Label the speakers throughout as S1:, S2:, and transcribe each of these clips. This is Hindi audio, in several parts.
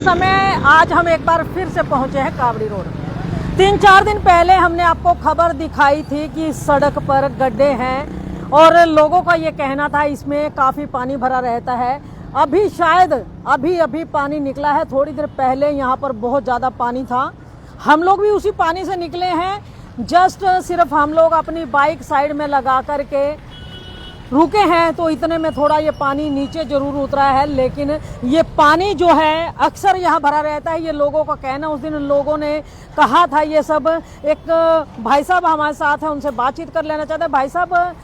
S1: समय आज हम एक बार फिर से पहुंचे हैं कावड़ी रोड। 3-4 दिन पहले हमने आपको खबर दिखाई थी कि सड़क पर गड्ढे हैं और लोगों का ये कहना था इसमें काफ़ी पानी भरा रहता है। अभी शायद अभी पानी निकला है। थोड़ी देर पहले यहाँ पर बहुत ज़्यादा पानी था। हम लोग भी उसी पानी से निकले हैं। जस्ट सिर्फ हम लोग अपनी बाइक साइड में लगा करके रुके हैं तो इतने में थोड़ा ये पानी नीचे जरूर उतरा है, लेकिन ये पानी जो है अक्सर यहाँ भरा रहता है, ये लोगों का कहना। उस दिन लोगों ने कहा था ये सब। एक भाई साहब हमारे साथ हैं, उनसे बातचीत कर लेना चाहते हैं। भाई साहब,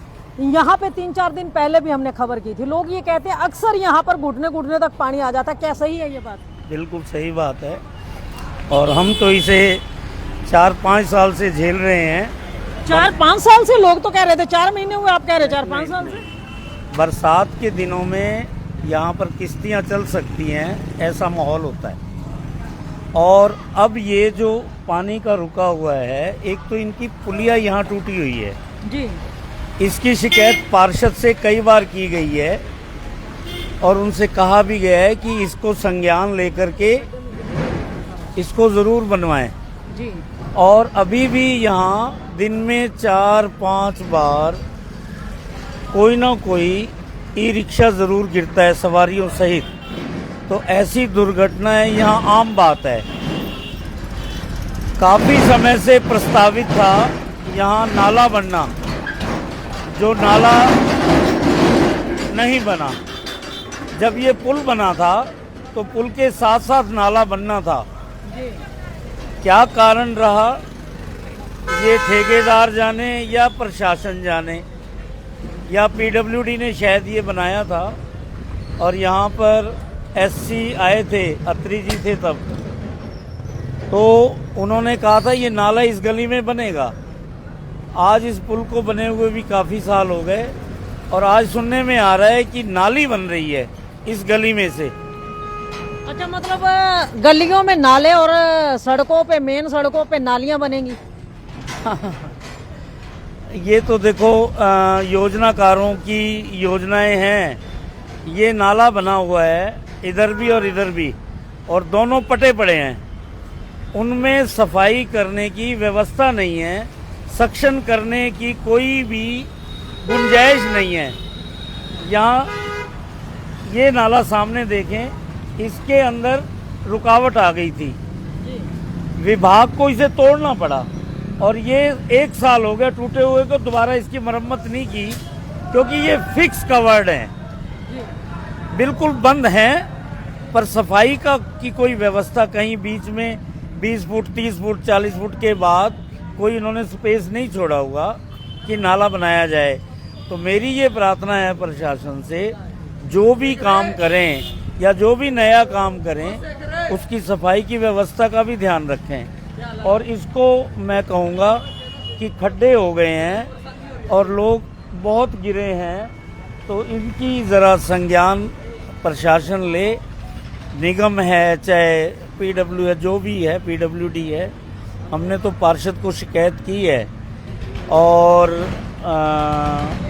S1: यहाँ पे 3-4 दिन पहले भी हमने खबर की थी, लोग ये कहते हैं अक्सर यहाँ पर घुटने तक पानी आ जाता है। क्या सही है ये बात?
S2: बिल्कुल सही बात है और हम तो इसे 4-5 साल से झेल रहे हैं।
S1: 4-5 साल से? लोग तो कह रहे थे 4 महीने हुए, आप कह रहे 4-5 साल से।
S2: बरसात के दिनों में यहाँ पर किश्तियाँ चल सकती हैं, ऐसा माहौल होता है। और अब ये जो पानी का रुका हुआ है, एक तो इनकी पुलिया यहाँ टूटी हुई है
S1: जी।
S2: इसकी शिकायत पार्षद से कई बार की गई है और उनसे कहा भी गया है कि इसको संज्ञान लेकर के इसको ज़रूर बनवाएं
S1: जी।
S2: और अभी भी यहाँ दिन में 4-5 बार कोई ना कोई ई रिक्शा ज़रूर गिरता है सवारियों सहित। तो ऐसी दुर्घटनाएं यहाँ आम बात है। काफ़ी समय से प्रस्तावित था यहाँ नाला बनना, जो नाला नहीं बना। जब ये पुल बना था तो पुल के साथ साथ नाला बनना था। क्या कारण रहा ये ठेकेदार जाने या प्रशासन जाने, या पीडब्ल्यूडी ने शायद ये बनाया था। और यहाँ पर एससी आए थे, अत्री जी थे तब, तो उन्होंने कहा था ये नाला इस गली में बनेगा। आज इस पुल को बने हुए भी काफ़ी साल हो गए और आज सुनने में आ रहा है कि नाली बन रही है इस गली में से।
S1: अच्छा, मतलब गलियों में नाले और सड़कों पे, मेन सड़कों पे नालियां बनेंगी?
S2: ये तो देखो योजनाकारों की योजनाएं हैं। ये नाला बना हुआ है इधर भी और इधर भी, और दोनों पटे पड़े हैं। उनमें सफाई करने की व्यवस्था नहीं है, सक्शन करने की कोई भी गुंजाइश नहीं है। यहाँ ये नाला सामने देखें, इसके अंदर रुकावट आ गई थी, विभाग को इसे तोड़ना पड़ा और ये 1 साल हो गया टूटे हुए को, दोबारा इसकी मरम्मत नहीं की क्योंकि ये फिक्स कवर्ड है, बिल्कुल बंद है। पर सफाई का की कोई व्यवस्था कहीं बीच में 20 फुट 30 फुट 40 फुट के बाद कोई इन्होंने स्पेस नहीं छोड़ा हुआ कि नाला बनाया जाए। तो मेरी ये प्रार्थना है प्रशासन से, जो भी काम करें या जो भी नया काम करें उसकी सफाई की व्यवस्था का भी ध्यान रखें। और इसको मैं कहूँगा कि खड्डे हो गए हैं और लोग बहुत गिरे हैं, तो इनकी ज़रा संज्ञान प्रशासन ले। निगम है, चाहे पीडब्ल्यू है, जो भी है, पीडब्ल्यूडी है, हमने तो पार्षद को शिकायत की है और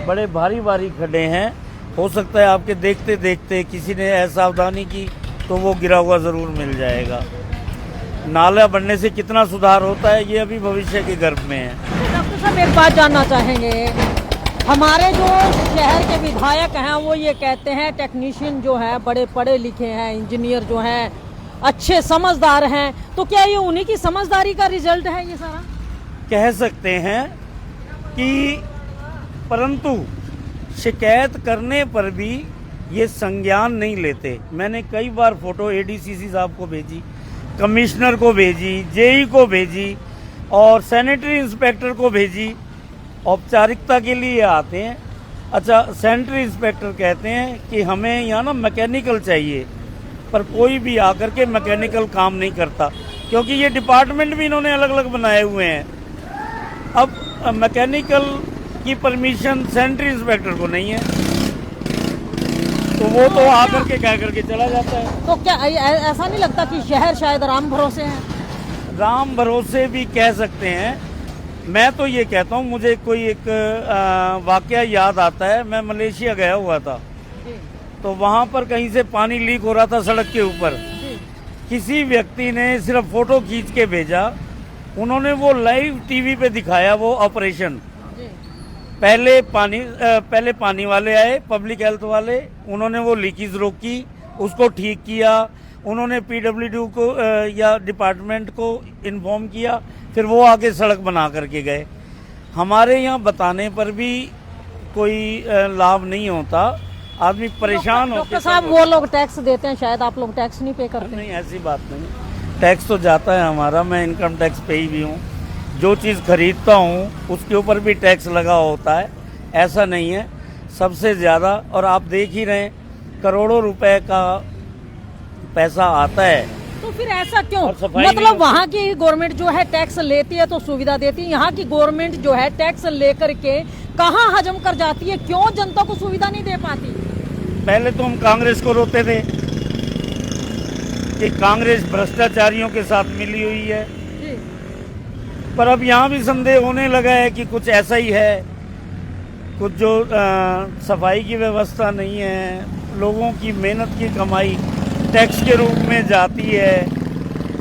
S2: बड़े भारी खड्डे हैं। हो सकता है आपके देखते देखते किसी ने असावधानी की तो वो गिरा हुआ ज़रूर मिल जाएगा। नाला बनने से कितना सुधार होता है ये अभी भविष्य के गर्भ में है।
S1: डॉक्टर साहब, एक बात जानना चाहेंगे, हमारे जो शहर के विधायक हैं वो ये कहते हैं टेक्नीशियन जो है बड़े पढ़े लिखे हैं, इंजीनियर जो हैं अच्छे समझदार हैं, तो क्या ये उन्हीं की समझदारी का रिजल्ट है ये सारा?
S2: कह सकते हैं कि, परंतु शिकायत करने पर भी ये संज्ञान नहीं लेते। मैंने कई बार फोटो एडीसीसी साहब को भेजी, कमिश्नर को भेजी, जेई को भेजी और सैनिटरी इंस्पेक्टर को भेजी। औपचारिकता के लिए आते हैं। अच्छा, सैनिटरी इंस्पेक्टर कहते हैं कि हमें यहाँ ना मैकेनिकल चाहिए, पर कोई भी आकर के मैकेनिकल काम नहीं करता क्योंकि ये डिपार्टमेंट भी इन्होंने अलग अलग बनाए हुए हैं। अब मैकेनिकल की परमिशन सैनिटरी इंस्पेक्टर को नहीं है, तो वो तो आकर के कह करके चला जाता है।
S1: तो क्या ऐसा नहीं लगता कि शहर शायद राम भरोसे है?
S2: राम भरोसे भी कह सकते हैं। मैं तो ये कहता हूँ, मुझे कोई एक वाकया याद आता है। मैं मलेशिया गया हुआ था, तो वहाँ पर कहीं से पानी लीक हो रहा था सड़क के ऊपर। किसी व्यक्ति ने सिर्फ फोटो खींच के भेजा, उन्होंने वो लाइव टीवी पे दिखाया वो ऑपरेशन। पहले पानी वाले आए, पब्लिक हेल्थ वाले, उन्होंने वो लीकेज रोकी, उसको ठीक किया, उन्होंने पीडब्ल्यूडी को या डिपार्टमेंट को इन्फॉर्म किया, फिर वो आके सड़क बना करके गए। हमारे यहाँ बताने पर भी कोई लाभ नहीं होता, आदमी परेशान होता है।
S1: डॉक्टर साहब, वो लोग टैक्स देते हैं, शायद आप लोग टैक्स नहीं पे करते?
S2: नहीं, ऐसी बात नहीं, टैक्स तो जाता है हमारा, मैं इनकम टैक्स पे ही भी हूँ। जो चीज़ खरीदता हूँ उसके ऊपर भी टैक्स लगा होता है, ऐसा नहीं है। सबसे ज़्यादा, और आप देख ही रहे हैं, करोड़ों रुपए का पैसा आता है।
S1: तो फिर ऐसा क्यों?
S2: और सफाई
S1: मतलब वहाँ की गवर्नमेंट जो है टैक्स लेती है तो सुविधा देती है, यहाँ की गवर्नमेंट जो है टैक्स लेकर के कहाँ हजम कर जाती है, क्यों जनता को सुविधा नहीं दे पाती?
S2: पहले तो हम कांग्रेस को रोते थे कि कांग्रेस भ्रष्टाचारियों के साथ मिली हुई है, पर अब यहाँ भी संदेह होने लगा है कि कुछ ऐसा ही है। कुछ जो सफाई की व्यवस्था नहीं है, लोगों की मेहनत की कमाई टैक्स के रूप में जाती है,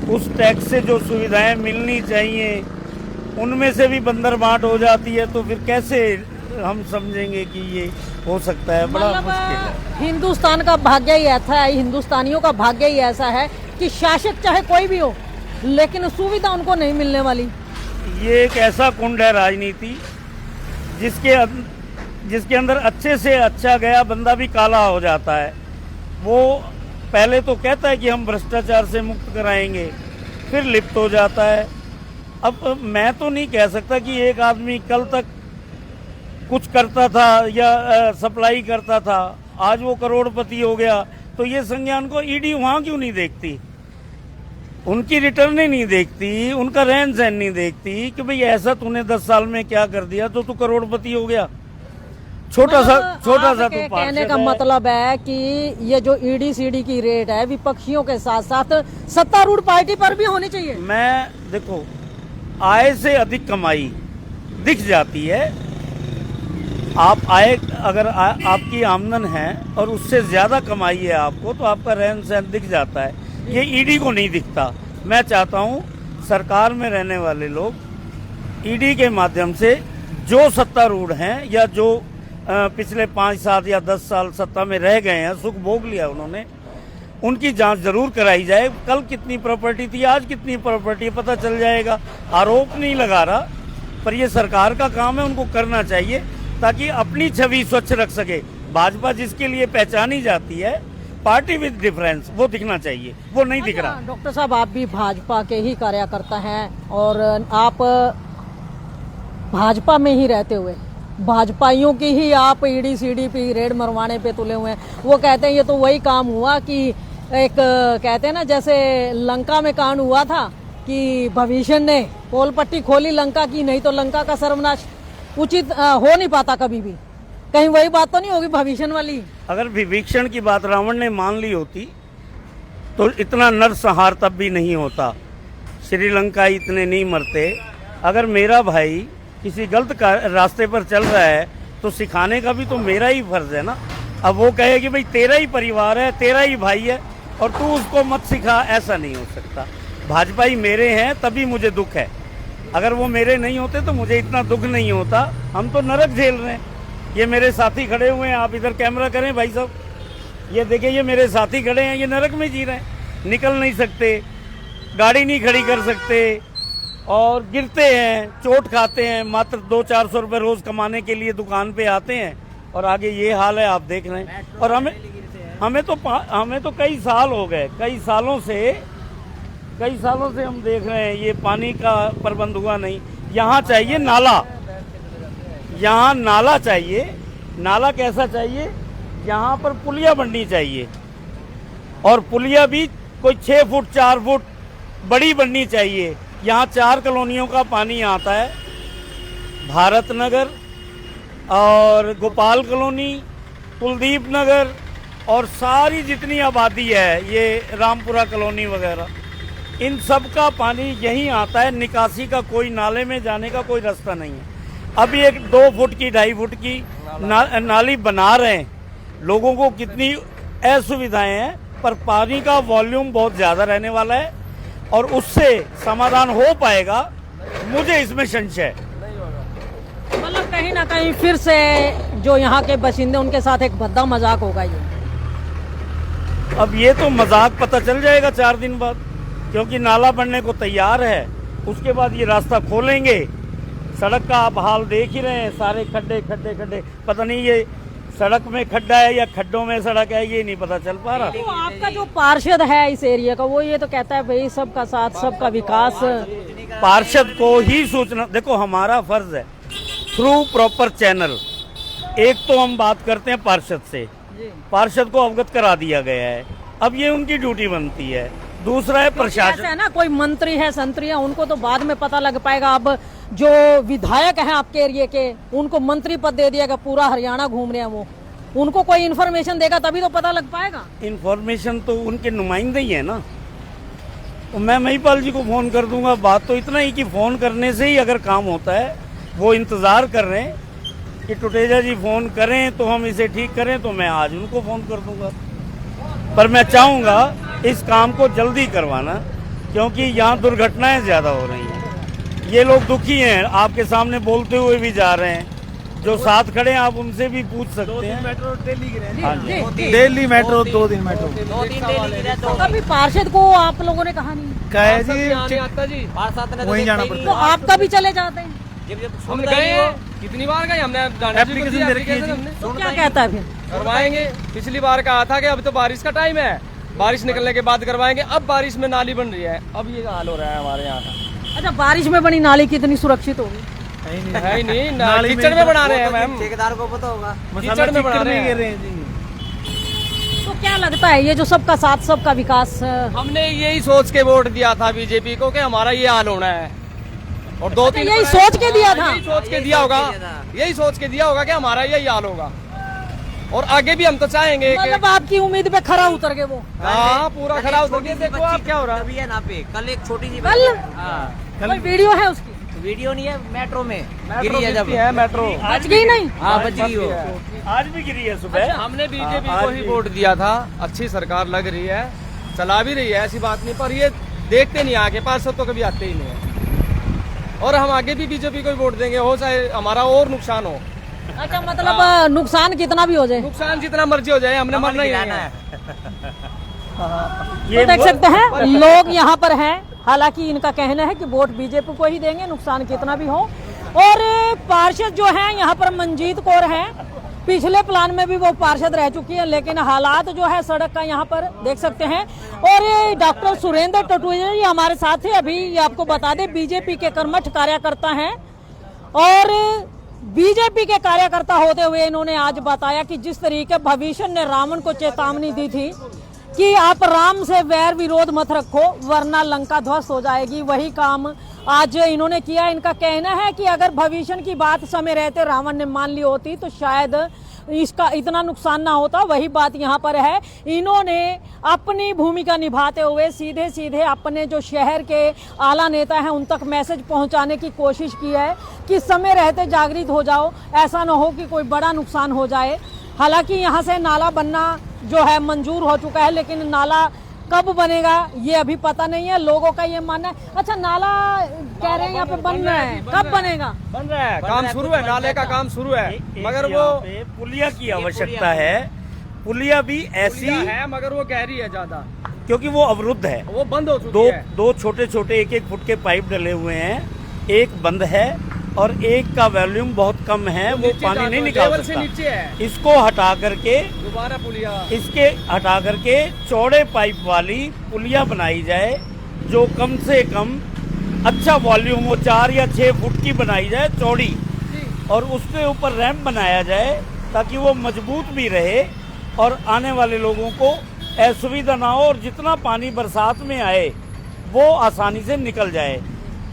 S2: उस टैक्स से जो सुविधाएं मिलनी चाहिए उनमें से भी बंदर बांट हो जाती है, तो फिर कैसे हम समझेंगे कि ये हो सकता है? बड़ा मुश्किल है।
S1: हिंदुस्तान का भाग्य ही ऐसा है, हिंदुस्तानियों का भाग्य ही ऐसा है कि शासक चाहे कोई भी हो, लेकिन सुविधा उनको नहीं मिलने वाली।
S2: ये एक ऐसा कुंड है राजनीति जिसके अंदर अच्छे से अच्छा गया बंदा भी काला हो जाता है। वो पहले तो कहता है कि हम भ्रष्टाचार से मुक्त कराएंगे, फिर लिप्त हो जाता है। अब मैं तो नहीं कह सकता कि एक आदमी कल तक कुछ करता था या सप्लाई करता था, आज वो करोड़पति हो गया, तो ये संज्ञान को ईडी वहां क्यों नहीं देखती? उनकी रिटर्नें नहीं देखती, उनका रहन सहन नहीं देखती कि भाई ऐसा तूने 10 साल में क्या कर दिया तो तू करोड़पति हो गया। छोटा सा तू
S1: कहने का मतलब है कि ये जो ईडी सीडी की रेट है विपक्षियों के साथ साथ सत्तारूढ़ पार्टी पर भी होनी चाहिए।
S2: मैं देखो, आय से अधिक कमाई दिख जाती है। आप आय अगर आपकी आमदन है और उससे ज्यादा कमाई है आपको, तो आपका रहन सहन दिख जाता है। ये ईडी को नहीं दिखता। मैं चाहता हूँ सरकार में रहने वाले लोग ईडी के माध्यम से जो सत्तारूढ़ हैं या जो पिछले 5 साल या 10 साल सत्ता में रह गए हैं, सुख भोग लिया उन्होंने, उनकी जांच जरूर कराई जाए। कल कितनी प्रॉपर्टी थी, आज कितनी प्रॉपर्टी, पता चल जाएगा। आरोप नहीं लगा रहा, पर ये सरकार का काम है, उनको करना चाहिए ताकि अपनी छवि स्वच्छ रख सके। भाजपा जिसके लिए पहचानी जाती है, पार्टी विद डिफरेंस, वो दिखना चाहिए, वो नहीं दिख रहा।
S1: डॉक्टर साहब, आप भी भाजपा के ही कार्यकर्ता हैं और आप भाजपा में ही रहते हुए भाजपाइयों की ही आप ईडी सीडी पे रेड मरवाने पे तुले हुए हैं। वो कहते हैं ये तो वही काम हुआ कि एक कहते हैं ना, जैसे लंका में कांड हुआ था कि भविष्य ने पोल पट्टी खोली लंका की, नहीं तो लंका का सर्वनाश उचित हो नहीं पाता कभी भी। कहीं वही बात तो नहीं होगी भविष्य वाली?
S2: अगर विभीषण की बात रावण ने मान ली होती तो इतना नरसंहार तब भी नहीं होता, श्रीलंका इतने नहीं मरते। अगर मेरा भाई किसी गलत रास्ते पर चल रहा है तो सिखाने का भी तो मेरा ही फर्ज है ना। अब वो कहे कि भाई तेरा ही परिवार है, तेरा ही भाई है और तू उसको मत सिखा, ऐसा नहीं हो सकता। भाजपाई मेरे हैं तभी मुझे दुख है, अगर वो मेरे नहीं होते तो मुझे इतना दुख नहीं होता। हम तो नरक झेल रहे हैं। ये मेरे साथी खड़े हुए हैं, आप इधर कैमरा करें भाई साहब, ये देखिए, ये मेरे साथी खड़े हैं, ये नरक में जी रहे हैं, निकल नहीं सकते, गाड़ी नहीं खड़ी कर सकते और गिरते हैं, चोट खाते हैं। मात्र 200-400 रुपए रोज कमाने के लिए दुकान पे आते हैं और आगे ये हाल है, आप देख रहे हैं। और हमें तो कई साल हो गए, कई सालों से हम देख रहे हैं ये पानी का प्रबंध हुआ नहीं। यहाँ चाहिए नाला, यहाँ नाला चाहिए। नाला कैसा चाहिए? यहाँ पर पुलिया बननी चाहिए और पुलिया भी कोई 6 फुट 4 फुट बड़ी बननी चाहिए। यहाँ 4 कॉलोनियों का पानी आता है, भारत नगर और गोपाल कॉलोनी, कुलदीप नगर और सारी जितनी आबादी है, ये रामपुरा कॉलोनी वगैरह, इन सब का पानी यहीं आता है। निकासी का कोई, नाले में जाने का कोई रास्ता नहीं है। अभी एक 2 फुट की 2.5 फुट की नाली बना रहे हैं। लोगों को कितनी असुविधाएं हैं। पर पानी का वॉल्यूम बहुत ज़्यादा रहने वाला है और उससे समाधान हो पाएगा, मुझे इसमें संशय है।
S1: मतलब कहीं ना कहीं फिर से जो यहाँ के बाशिंदे उनके साथ एक भद्दा मजाक होगा ये।
S2: अब ये तो मजाक पता चल जाएगा 4 दिन बाद, क्योंकि नाला बनने को तैयार है। उसके बाद ये रास्ता खोलेंगे। सड़क का आप हाल देख ही रहे हैं, सारे खड्डे खड्डे खड्डे। पता नहीं ये सड़क में खड्डा है या खड्डों में सड़क है, ये नहीं पता चल पा रहा।
S1: तो आपका जो पार्षद है इस एरिया का, वो ये तो कहता है भाई सबका साथ सबका विकास।
S2: पार्षद को ही सूचना, देखो हमारा फर्ज है थ्रू प्रॉपर चैनल, एक तो हम बात करते हैं पार्षद से, पार्षद को अवगत करा दिया गया है, अब ये उनकी ड्यूटी बनती है। दूसरा है प्रशासन,
S1: ऐसा है ना, कोई मंत्री है संतरी है, उनको तो बाद में पता लग पाएगा। अब जो विधायक हैं आपके एरिया के, उनको मंत्री पद दे दिया, पूरा हरियाणा घूम रहे हैं वो, उनको कोई इन्फॉर्मेशन देगा तभी तो पता लग पाएगा।
S2: इन्फॉर्मेशन तो उनके नुमाइंदे ही है ना। तो मैं महिपाल जी को फोन कर दूंगा। बात तो इतना ही कि फोन करने से ही अगर काम होता है। वो इंतजार कर रहे हैं कि टुटेजा जी फोन करें तो हम इसे ठीक करें, तो मैं आज उनको फोन कर दूंगा। पर मैं चाहूंगा इस काम को जल्दी करवाना, क्योंकि यहाँ दुर्घटनाएं ज्यादा हो रही हैं। ये लोग दुखी हैं, आपके सामने बोलते हुए भी जा रहे हैं। जो साथ खड़े हैं आप उनसे भी पूछ सकते हैं।
S3: मेट्रो दिल्ली गिरे,
S2: हाँ जी।
S3: दिल्ली मेट्रो 2 दिन मेट्रो,
S4: 2 दिन डेली गिरा। तो
S1: कभी पार्षद को आप लोगों ने कहा नहीं?
S3: कहे जी
S4: आता जी पार्षद ने
S3: वहीं जाना
S1: तो
S3: पड़ता
S1: आप कभी चले जाते हैं?
S4: हम गए कितनी बार गए हमने,
S3: एप्लीकेशन दे रखी है जी।
S4: हमने
S1: तो क्या कहता है फिर?
S4: करवाएंगे। पिछली बार कहा था कि अब तो बारिश का टाइम है, बारिश निकलने के बाद करवाएंगे। अब बारिश में नाली बन रही है, अब ये हाल हो रहा है हमारे यहाँ का।
S1: अच्छा, बारिश में बनी नाली कितनी सुरक्षित होगी?
S4: है ही नहीं,
S3: नाली में
S4: कीचड़ में बना रहे हैं मैम,
S5: ठेकेदार को पता होगा।
S4: कीचड़ में बना रहे
S3: गिर रहे
S4: हैं।
S3: हैं जी।
S1: तो क्या लगता है ये जो सबका साथ सबका विकास,
S4: हमने यही सोच के वोट दिया था बीजेपी को कि हमारा ये हाल होना है। और 2-3
S1: यही सोच के दिया था?
S4: यही सोच के दिया होगा, यही सोच के दिया होगा कि हमारा यही हाल होगा। और आगे भी हम तो चाहेंगे कि
S1: मतलब आपकी उम्मीद पे खरा उतर गए वो?
S4: हाँ, पूरा खरा उतर गया। देखो आप क्या हो रहा है।
S5: अभी है ना पे कल एक छोटी सी
S1: कल?
S5: हाँ,
S1: कोई वीडियो है उसकी?
S5: वीडियो नहीं है, मेट्रो में
S4: मेट्रो
S5: गिरी है जब।
S4: गिरती है मेट्रो।
S1: बच गई नहीं?
S5: हाँ बच गई वो।
S2: आज भी गिरी है सुबह।
S4: हमने बीजेपी
S2: हाँ,
S4: को
S2: आज
S4: ही
S2: भी।
S4: वोट दिया था। अच्छी सरकार लग रही है, चला भी रही है, ऐसी बात नहीं। पर ये देखते नहीं, आगे पार्षद तो कभी आते ही नहीं है। और हम आगे भी बीजेपी को ही वोट देंगे, हो चाहे हमारा और नुकसान हो।
S1: अच्छा, मतलब नुकसान कितना भी हो जाए,
S4: नुकसान जितना मर्जी हो जाए, हमने मरना ही
S5: गिराना
S4: है।
S1: तो देख सकते हैं लोग यहाँ पर हैं। हालांकि इनका कहना है कि वोट बीजेपी को ही देंगे, नुकसान कितना भी हो। और पार्षद जो हैं यहाँ पर मंजीत कौर हैं, पिछले प्लान में भी वो पार्षद रह चुकी है, लेकिन हालात जो है सड़क का यहाँ पर देख सकते हैं। और ये डॉक्टर सुरेंद्र टटुजा जी हमारे साथ है। अभी ये आपको बता दें, बीजेपी के कर्मठ कार्यकर्ता हैं और बीजेपी के कार्यकर्ता होते हुए इन्होंने आज बताया कि जिस तरीके भविष्य ने रावण को चेतावनी दी थी कि आप राम से वैर विरोध मत रखो वरना लंका ध्वस्त हो जाएगी, वही काम आज इन्होंने किया। इनका कहना है कि अगर भविष्य की बात समय रहते रावण ने मान ली होती तो शायद इसका इतना नुकसान ना होता। वही बात यहाँ पर है। इन्होंने अपनी भूमिका निभाते हुए सीधे सीधे अपने जो शहर के आला नेता हैं उन तक मैसेज पहुँचाने की कोशिश की है कि समय रहते जागृत हो जाओ, ऐसा ना हो कि कोई बड़ा नुकसान हो जाए। हालांकि यहाँ से नाला बनना जो है मंजूर हो चुका है, लेकिन नाला कब बनेगा ये अभी पता नहीं है। लोगों का ये मानना है। अच्छा, नाला कह रहे हैं यहाँ पे बन रहा है, कब बनेगा?
S4: बन रहा है, काम शुरू है, नाले का काम शुरू है। मगर वो
S2: पुलिया की आवश्यकता है। पुलिया भी ऐसी
S4: है, मगर वो गहरी है ज्यादा,
S2: क्योंकि वो अवरुद्ध है।
S4: वो बंद हो चुकी है।
S2: दो छोटे छोटे 1-1 फुट के पाइप डले हुए हैं, एक बंद है और एक का वॉल्यूम बहुत कम है, वो पानी नहीं निकाल
S4: लेवल से
S2: सकता।
S4: नीचे है।
S2: इसको हटा करके
S4: दोबारा पुलिया,
S2: इसके हटा करके चौड़े पाइप वाली पुलिया बनाई जाए, जो कम से कम अच्छा वॉल्यूम हो, 4 या 6 फुट की बनाई जाए चौड़ी, और उसके ऊपर रैंप बनाया जाए ताकि वो मजबूत भी रहे और आने वाले लोगों को असुविधा ना हो और जितना पानी बरसात में आए वो आसानी से निकल जाए।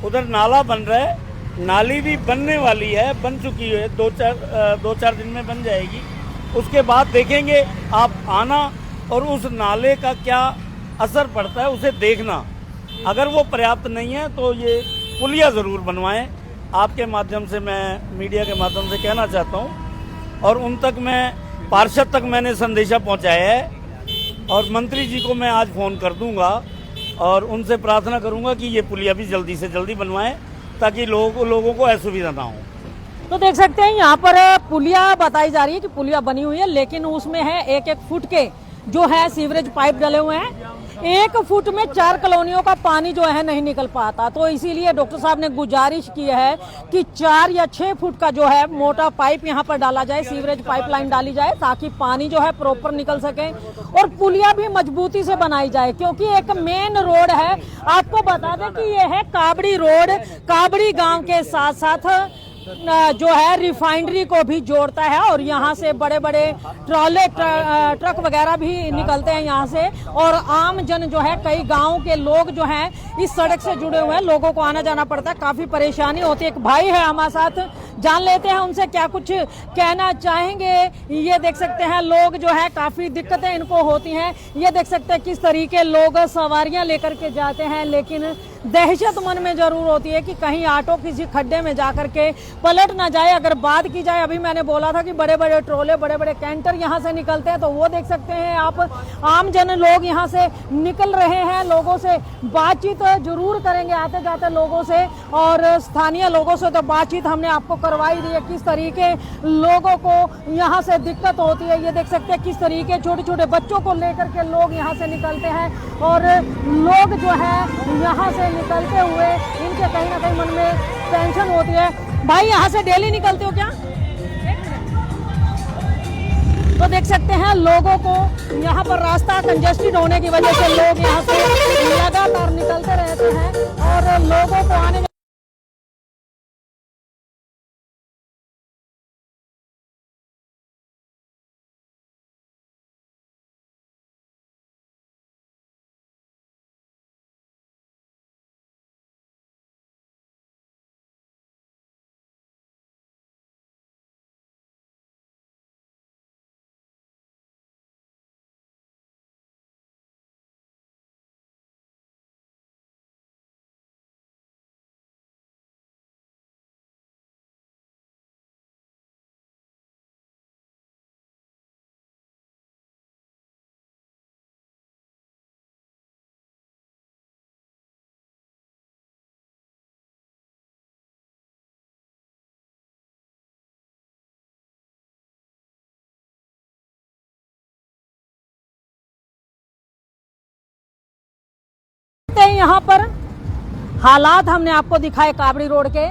S2: उधर नाला बन रहा है, नाली भी बनने वाली है, बन चुकी है, 2-4 दिन में बन जाएगी। उसके बाद देखेंगे आप आना और उस नाले का क्या असर पड़ता है उसे देखना। अगर वो पर्याप्त नहीं है तो ये पुलिया ज़रूर बनवाएं। आपके माध्यम से मैं मीडिया के माध्यम से कहना चाहता हूँ और उन तक मैं पार्षद तक मैंने संदेशा पहुँचाया है और मंत्री जी को मैं आज फ़ोन कर दूंगा और उनसे प्रार्थना करूंगा कि ये पुलिया भी जल्दी से जल्दी बनवाएं ताकि लोगों को असुविधा ना हो।
S1: तो देख सकते हैं यहाँ पर पुलिया बताई जा रही है कि पुलिया बनी हुई है, लेकिन उसमें है 1-1 फुट के जो है सीवरेज पाइप डले हुए हैं। 1 फुट में 4 कॉलोनियों का पानी जो है नहीं निकल पाता। तो इसीलिए डॉक्टर साहब ने गुजारिश की है कि 4 या 6 फुट का जो है मोटा पाइप यहाँ पर डाला जाए, सीवरेज पाइपलाइन डाली जाए ताकि पानी जो है प्रॉपर निकल सके और पुलिया भी मजबूती से बनाई जाए, क्योंकि एक मेन रोड है। आपको बता दें कि ये है काबड़ी रोड, काबड़ी गांव के साथ साथ जो है रिफाइनरी को भी जोड़ता है और यहाँ से बड़े बड़े ट्रक वगैरह भी निकलते हैं यहाँ से। और आम जन जो है, कई गांव के लोग जो हैं इस सड़क से जुड़े हुए हैं, लोगों को आना जाना पड़ता है, काफी परेशानी होती है। एक भाई है हमारे साथ, जान लेते हैं उनसे क्या कुछ कहना चाहेंगे। ये देख सकते हैं लोग जो है काफी दिक्कतें इनको होती हैं। ये देख सकते हैं किस तरीके लोग सवारियां लेकर के जाते हैं, लेकिन दहशत मन में जरूर होती है कि कहीं ऑटो किसी खड्डे में जाकर के पलट ना जाए। अगर बात की जाए, अभी मैंने बोला था कि बड़े बड़े ट्रोले, बड़े बड़े कैंटर यहाँ से निकलते हैं, तो वो देख सकते हैं आप, आम जन लोग यहाँ से निकल रहे हैं। लोगों से बातचीत जरूर करेंगे आते जाते लोगों से, और स्थानीय लोगों से तो बातचीत हमने आपको करवाई दी है किस तरीके लोगों को यहाँ से दिक्कत होती है। ये देख सकते हैं किस तरीके छोटे छोटे बच्चों को लेकर के लोग यहाँ से निकलते हैं और लोग जो है यहाँ से निकलते हुए इनके कहीं ना कहीं मन में टेंशन होती है। भाई यहाँ से डेली निकलते हो क्या? तो देख सकते हैं लोगों को यहाँ पर रास्ता कंजेस्टेड होने की वजह से लोग यहाँ से लगातार निकलते रहते हैं और लोगों को आने यहाँ पर हालात हमने आपको दिखाए कावड़ी रोड के।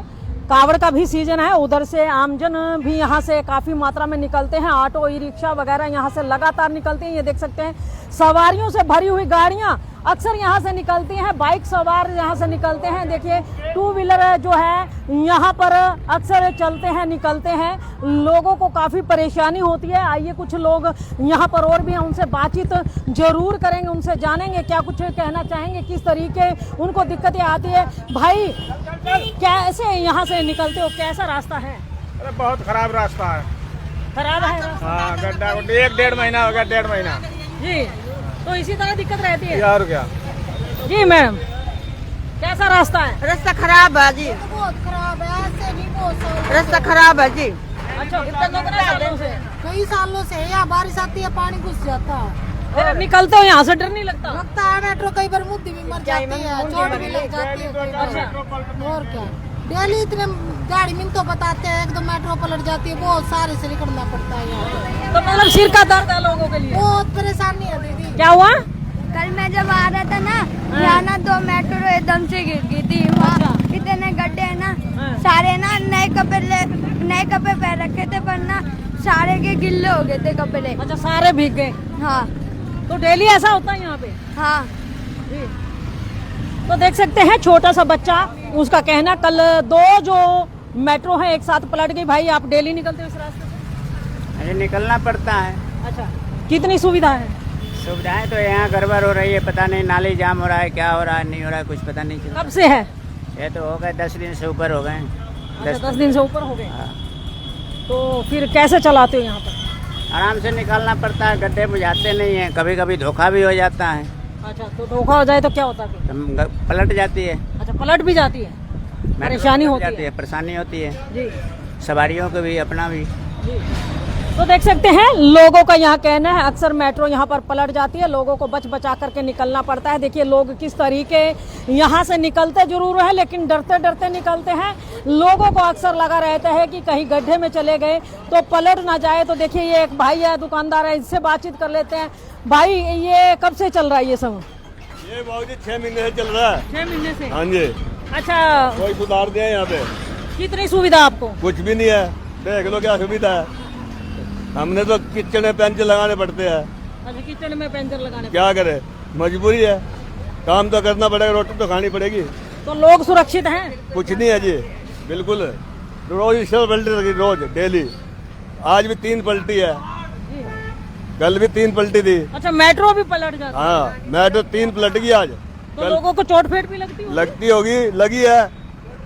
S1: कावड़ का भी सीजन है, उधर से आमजन भी यहाँ से काफी मात्रा में निकलते हैं। ऑटो, ई रिक्शा वगैरह यहाँ से लगातार निकलते हैं। ये देख सकते हैं सवारियों से भरी हुई गाड़ियां अक्सर यहाँ से निकलती हैं, बाइक सवार यहाँ से निकलते हैं। देखिए 2 व्हीलर जो है यहाँ पर अक्सर चलते हैं, निकलते हैं। लोगों को काफ़ी परेशानी होती है। आइए कुछ लोग यहाँ पर और भी हैं, उनसे बातचीत जरूर करेंगे, उनसे जानेंगे क्या कुछ कहना चाहेंगे, किस तरीके उनको दिक्कतें आती है। भाई कैसे यहाँ से निकलते हो, कैसा रास्ता है?
S3: अरे बहुत खराब रास्ता है।
S1: खराब है रास्ता?
S3: हाँ, गड्ढा 1-1.5 महीना हो गया, 1.5 महीना
S1: जी। तो इसी तरह दिक्कत रहती है
S3: यार। क्या
S1: जी मैडम, कैसा रास्ता है?
S6: रास्ता खराब है जी,
S7: बहुत खराब है, ऐसे नहीं बहुत
S6: रास्ता खराब है जी।
S1: अच्छा, कितने सालों से?
S7: कई सालों से यहाँ बारिश आती है, पानी घुस जाता है।
S1: फिर निकलते हो यहाँ से, डर नहीं लगता?
S7: लगता है मेट्रो कई बार मुद्दी भी मर जाती है, चोट भी लग जाती है।
S1: अच्छा।
S7: और क्या, डेली इतने गाड़ी मिल तो बताते हैं, एकदम मेट्रो पलट जाती है, बहुत सारे से निकलना पड़ता है यहाँ।
S1: तो मतलब सिर का दर्द है लोगों के लिए?
S7: बहुत परेशानी है दीदी।
S1: क्या हुआ?
S6: कल मैं जब आ रहा था ना, यहाँ ना 2 मेट्रो एकदम से गिर गई थी। वहाँ इतने गड्ढे है ना, सारे ना नए कपड़े पहन रखे थे, पर ना सारे के गिल्ले हो गए थे कपड़े।
S1: अच्छा, सारे भीग गए।
S6: हाँ
S1: तो डेली ऐसा होता है यहाँ पे?
S6: हाँ।
S1: तो देख सकते हैं छोटा सा बच्चा, उसका कहना कल 2 जो मेट्रो है एक साथ पलट गई। भाई आप डेली निकलते हो इस रास्ते से?
S8: अरे निकलना पड़ता है।
S1: अच्छा, कितनी सुविधा है?
S8: सुविधाएं तो यहाँ गड़बड़ हो रही है, पता नहीं नाली जाम हो रहा है, क्या हो रहा है, नहीं हो रहा है, कुछ पता नहीं चल रहा।
S1: कब से है?
S8: ये तो हो गए 10 दिन से ऊपर हो गए।
S1: 10 दिन से ऊपर हो गए।
S8: हाँ।
S1: तो फिर कैसे चलाते हो यहाँ पर?
S8: आराम से निकालना पड़ता है, गड्ढे बुझाते नहीं है, कभी कभी धोखा भी हो जाता है।
S1: अच्छा, तो धोखा हो जाए तो क्या होता है?
S8: तो पलट जाती है।
S1: अच्छा, पलट भी जाती है, परेशानी होती है?
S8: परेशानी होती है
S1: जी।
S8: सवारियों को भी, अपना भी।
S1: जी। तो देख सकते हैं लोगों का यहाँ कहना है अक्सर मेट्रो यहाँ पर पलट जाती है, लोगों को बच बचा करके निकलना पड़ता है। देखिए लोग किस तरीके यहाँ से निकलते जरूर है लेकिन डरते डरते निकलते हैं। लोगों को अक्सर लगा रहता है कि कहीं गड्ढे में चले गए तो पलट ना जाए। तो देखिए ये एक भाई है, दुकानदार है, इससे बातचीत कर लेते हैं। भाई ये कब से चल रहा है ये सब?
S9: ये बाबूजी 6 महीने से चल रहा है।
S1: 6 महीने से?
S9: हाँ जी।
S1: अच्छा,
S9: कोई सुधार दिया है यहाँ पे?
S1: कितनी सुविधा आपको?
S9: कुछ भी नहीं है, देख लो क्या सुविधा है। हमने तो किचन में पेंचर लगाने पड़ते हैं।
S1: अच्छा, किचन में पेंचर लगाने?
S9: क्या करे, मजबूरी है, काम तो करना पड़ेगा, रोटी तो खानी पड़ेगी।
S1: तो लोग सुरक्षित हैं?
S9: कुछ नहीं है जी, बिल्कुल। रोज सब पलटी लगी, रोज डेली। आज भी 3 पलटी है, कल भी 3 पलटी थी।
S1: अच्छा, मेट्रो भी पलट जाती है?
S9: हाँ, मैं तो 3 पलट गई आज।
S1: तो लोगों को चोट फेट भी लगती होगी?
S9: लगती होगी, लगी है,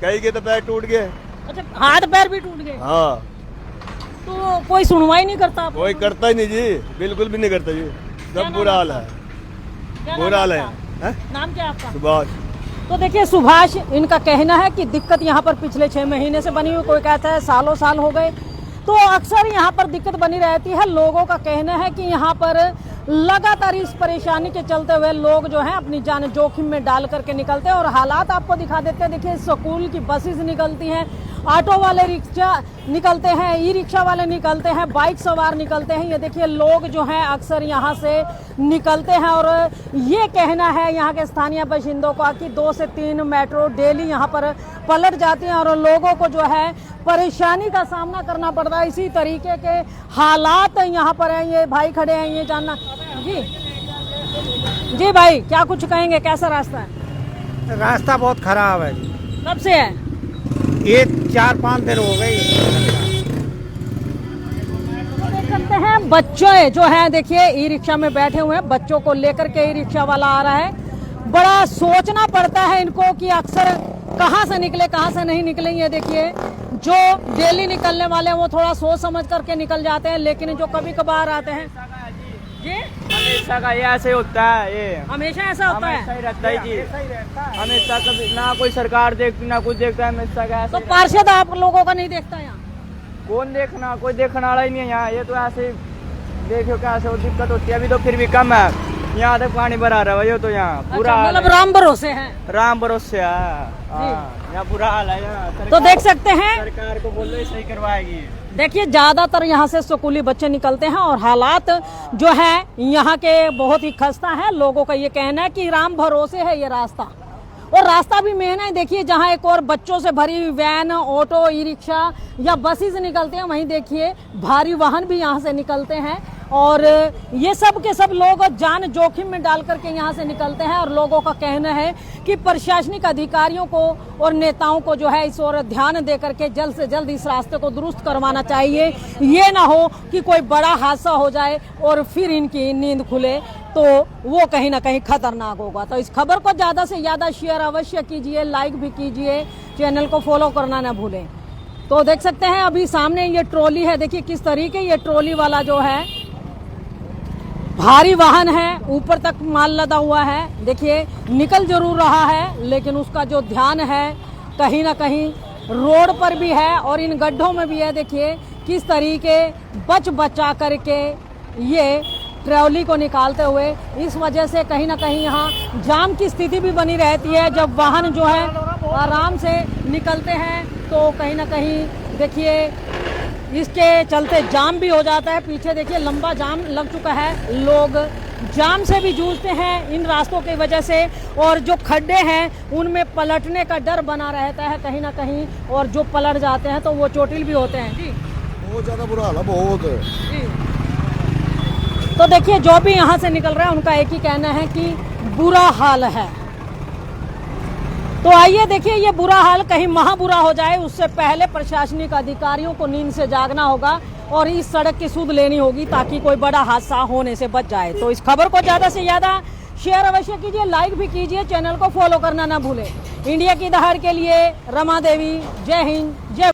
S9: कई के तो पैर टूट गए।
S1: अच्छा, हाथ पैर भी टूट गए?
S9: हाँ।
S1: तो कोई सुनवाई नहीं करता?
S9: कोई करता ही नहीं जी, बिल्कुल भी नहीं करता जी। सब बुरा हाल है, बुरा हाल है।
S1: नाम क्या आपका?
S9: सुभाष।
S1: तो देखिए सुभाष, इनका कहना है कि दिक्कत यहाँ पर पिछले 6 महीने से बनी हुई, कोई कहता है सालों साल हो गए। तो अक्सर यहाँ पर दिक्कत बनी रहती है। लोगों का कहना है कि यहाँ पर लगातार इस परेशानी के चलते हुए लोग जो है अपनी जान जोखिम में डाल करके निकलते हैं। और हालात आपको दिखा देते हैं। देखिए स्कूल की बसेस निकलती हैं, ऑटो वाले रिक्शा निकलते हैं, ई रिक्शा वाले निकलते हैं, बाइक सवार निकलते हैं। ये देखिए लोग जो हैं अक्सर यहाँ से निकलते हैं। और ये कहना है यहाँ के स्थानीय बाशिंदों का कि 2 से 3 मेट्रो डेली यहाँ पर पलट जाती हैं और लोगों को जो है परेशानी का सामना करना पड़ता है। इसी तरीके के हालात यहाँ पर हैं। ये भाई खड़े हैं, ये जानना जी भाई क्या कुछ कहेंगे, कैसा रास्ता है?
S8: रास्ता बहुत खराब है जी।
S1: कब से है?
S8: ये 4-5 दिन हो गए।
S1: देख सकते हैं बच्चे जो है, देखिए ई रिक्शा में बैठे हुए हैं, बच्चों को लेकर के ई रिक्शा वाला आ रहा है। बड़ा सोचना पड़ता है इनको कि अक्सर कहाँ से निकले कहाँ से नहीं निकले। ये देखिए जो डेली निकलने वाले हैं वो थोड़ा सोच समझ करके निकल जाते हैं, लेकिन जो कभी कभार आते हैं जी
S8: हमेशा का ये ऐसे होता है, ये
S1: हमेशा ऐसा होता है।
S8: सही रहता है जी, हमेशा कभी ना कोई सरकार देखती ना कुछ देखता है, हमेशा का
S1: तो पार्षद आप लोगों का नहीं देखता यहाँ?
S8: कौन देखना, कोई देखने वाला ही नहीं है यहाँ। ये तो ऐसे देखो कैसे दिक्कत होती है। अभी तो फिर भी कम है, यहाँ तक पानी भरा रहा है। ये तो यहाँ पूरा
S1: अच्छा, मतलब राम भरोसे है?
S8: राम भरोसे है, यहाँ बुरा हाल है यहाँ।
S1: तो देख सकते हैं
S8: सरकार को बोल रही सही करवाएगी।
S1: देखिए ज्यादातर यहाँ से स्कूली बच्चे निकलते हैं और हालात जो है यहाँ के बहुत ही खस्ता है। लोगों का ये कहना है कि राम भरोसे है ये रास्ता, और रास्ता भी मेन है। देखिए जहाँ एक और बच्चों से भरी हुई वैन, ऑटो, ई रिक्शा या बसेस निकलते हैं, वहीं देखिए भारी वाहन भी यहाँ से निकलते हैं। और ये सब के सब लोग जान जोखिम में डाल करके यहाँ से निकलते हैं। और लोगों का कहना है कि प्रशासनिक अधिकारियों को और नेताओं को जो है इस ओर ध्यान दे करके जल्द से जल्द इस रास्ते को दुरुस्त करवाना चाहिए। ये ना हो कि कोई बड़ा हादसा हो जाए और फिर इनकी नींद खुले, तो वो कहीं ना कहीं खतरनाक होगा। तो इस खबर को ज्यादा से ज्यादा शेयर अवश्य कीजिए, लाइक भी कीजिए, चैनल को फॉलो करना ना भूलें। तो देख सकते हैं अभी सामने ये ट्रॉली है, देखिए किस तरीके ये ट्रॉली वाला जो है भारी वाहन है, ऊपर तक माल लदा हुआ है। देखिए निकल जरूर रहा है लेकिन उसका जो ध्यान है कहीं ना कहीं रोड पर भी है और इन गड्ढों में भी है। देखिए किस तरीके बच बचा करके ये ट्रॉली को निकालते हुए, इस वजह से कहीं ना कहीं यहाँ जाम की स्थिति भी बनी रहती है। जब वाहन जो है आराम से निकलते हैं तो कहीं ना कहीं देखिए इसके चलते जाम भी हो जाता है। पीछे देखिए लंबा जाम लग चुका है, लोग जाम से भी जूझते हैं इन रास्तों की वजह से। और जो खड्डे हैं उनमें पलटने का डर बना रहता है कहीं ना कहीं, और जो पलट जाते हैं तो वो चोटिल भी होते हैं। जी
S9: बहुत ज्यादा बुरा हाल है, बहुत।
S1: जी तो देखिए जो भी यहाँ से निकल रहा है उनका एक ही कहना है कि बुरा हाल है। तो आइए देखिए ये बुरा हाल कहीं महा बुरा हो जाए उससे पहले प्रशासनिक अधिकारियों को नींद से जागना होगा और इस सड़क की सुध लेनी होगी ताकि कोई बड़ा हादसा होने से बच जाए। तो इस खबर को ज्यादा से ज्यादा शेयर अवश्य कीजिए, लाइक भी कीजिए, चैनल को फॉलो करना ना भूलें। इंडिया की दहाड़ के लिए रमा देवी, जय हिंद, जय